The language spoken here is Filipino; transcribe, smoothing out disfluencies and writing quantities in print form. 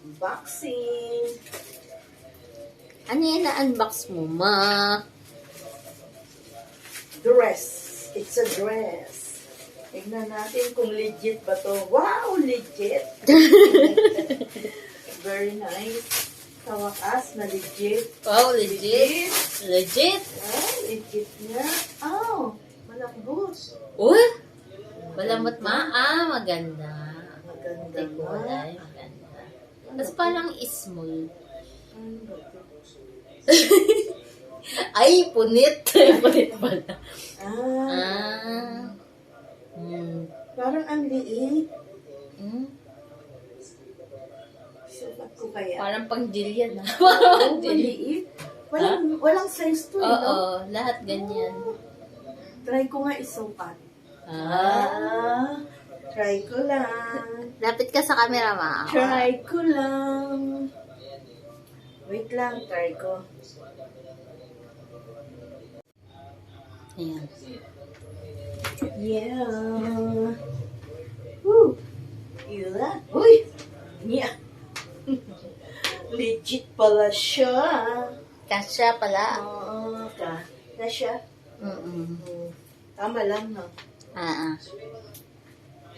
Unboxing. Ano yan na-unbox mo, ma? Dress. It's a dress. Tignan natin kung legit ba to. Wow, legit. Very nice. Sa wakas na legit. Wow, legit. Legit? Ah, legit nga. Oh, malambot. Uy! Walamot ma. Maganda. Maganda Ate nga. kulay, maganda. Tapos parang small. Ano ba to? Ay, punit. Punit pala. Ah, parang ang liit. Sukat ko kaya. Parang pang Jillian. Oh, maliit. Walang size to, no? Oo, lahat ganyan. Try ko nga isukat. Try ko lang. Lapit ka sa camera, ma. Try ko lang. Wait lang, try ko. Ayan. Yeah. Woo. Yun. Uy! Yeah. Legit pala siya. Kasya pala. Oo, ka. Na siya. Mm-mm. Tama lang, no? Ah.